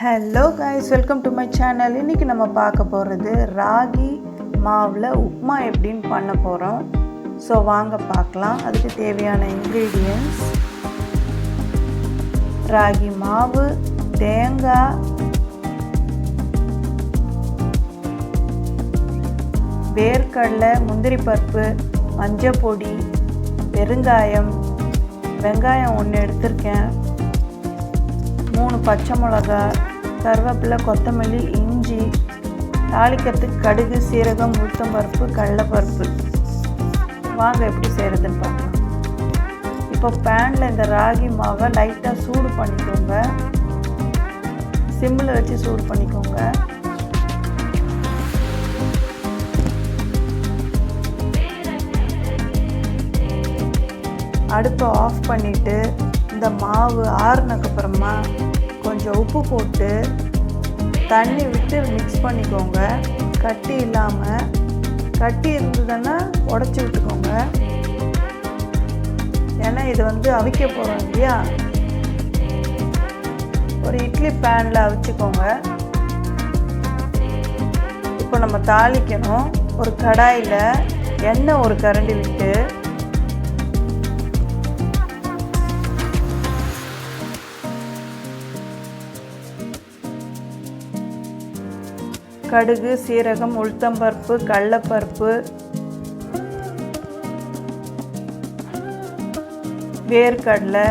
Hello guys, welcome to my channel. இன்றைக்கி நம்ம பார்க்க போகிறது ராகி மாவில் உப்புமா எப்படின்னு பண்ண போகிறோம். ஸோ வாங்க பார்க்கலாம். அதுக்கு தேவையான இன்க்ரீடியன்ட்ஸ்: ராகி மாவு, தேங்காய், வேர்க்கடலை, முந்திரி பருப்பு, மஞ்சள் பொடி, பெருங்காயம், வெங்காயம் 1 எடுத்திருக்கேன், 3 பச்சை மிளகா, கருவேப்பிலை, கொத்தமல்லி, இஞ்சி, தாளிக்கிறதுக்கு கடுகு, சீரகம், உளுத்தம்பருப்பு, கடலைப்பருப்பு. வாங்க எப்படி செய்கிறதுன்னு பார்க்கலாம். இப்போ பேனில் இந்த ராகி மாவை லைட்டாக சூடு பண்ணிக்கோங்க. சிம்மில் வச்சு சூடு பண்ணிக்கோங்க. அடுப்பை ஆஃப் பண்ணிவிட்டு இந்த மாவு ஆறுனதுக்கப்புறமா கொஞ்சம் உப்பு போட்டு தண்ணி விட்டு மிக்ஸ் பண்ணிக்கோங்க. கட்டி இல்லாமல், கட்டி இருந்ததுன்னா உடச்சி விட்டுக்கோங்க. ஏன்னா இது அவிக்க போகிறோம் இல்லையா. ஒரு இட்லி பேனில் அவிச்சுக்கோங்க. இப்போ நம்ம தாளிக்கணும். ஒரு கடாயில் எண்ணெய் 1 கரண்டி விட்டு கடுகு, சீரகம், உளுத்தம்பருப்பு, கடலைப்பருப்பு, வேர்க்கடலை,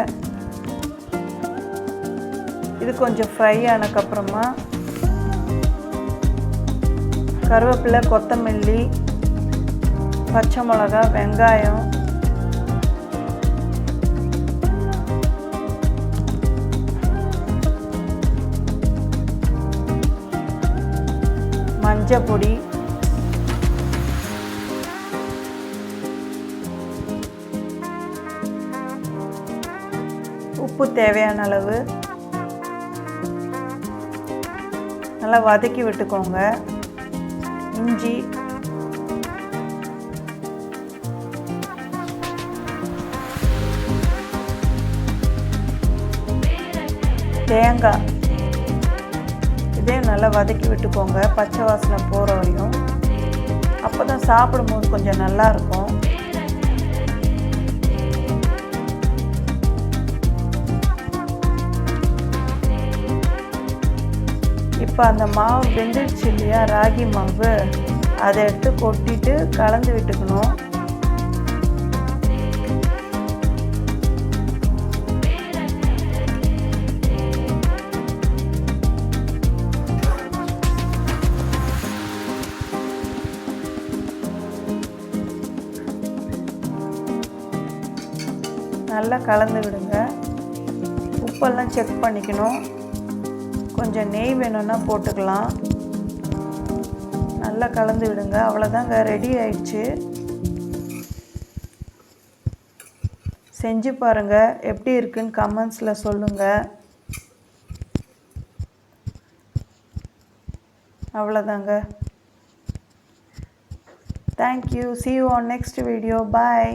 இது கொஞ்சம் ஃப்ரை ஆனதுக்கப்புறமா கருவேப்பிலை, கொத்தமல்லி, பச்சை மிளகா, வெங்காயம், மஞ்சள் பொடி, உப்பு தேவையான அளவு, நல்லா வதக்கி விட்டுக்கோங்க. இஞ்சி, தேங்காய், இதையும் நல்லா வதக்கி விட்டுக்கோங்க. பச்சை வாசனை போகிற வரையும். அப்போ தான் சாப்பிடும்போது கொஞ்சம் நல்லாயிருக்கும். இப்போ அந்த மாவு வெந்துடுச்சு இல்லையா, ராகி மாவு, அதை எடுத்து கொட்டிட்டு கலந்து விட்டுக்கணும். நல்லா கலந்து விடுங்க. உப்பெல்லாம் செக் பண்ணிக்கணும். கொஞ்சம் நெய் வேணும்னா போட்டுக்கலாம். நல்லா கலந்து விடுங்க. அவ்வளோதாங்க, ரெடி ஆயிடுச்சு. செஞ்சு பாருங்கள். எப்படி இருக்குன்னு கமெண்ட்ஸில் சொல்லுங்கள். அவ்வளோதாங்க. Thank you. See you on next video. Bye.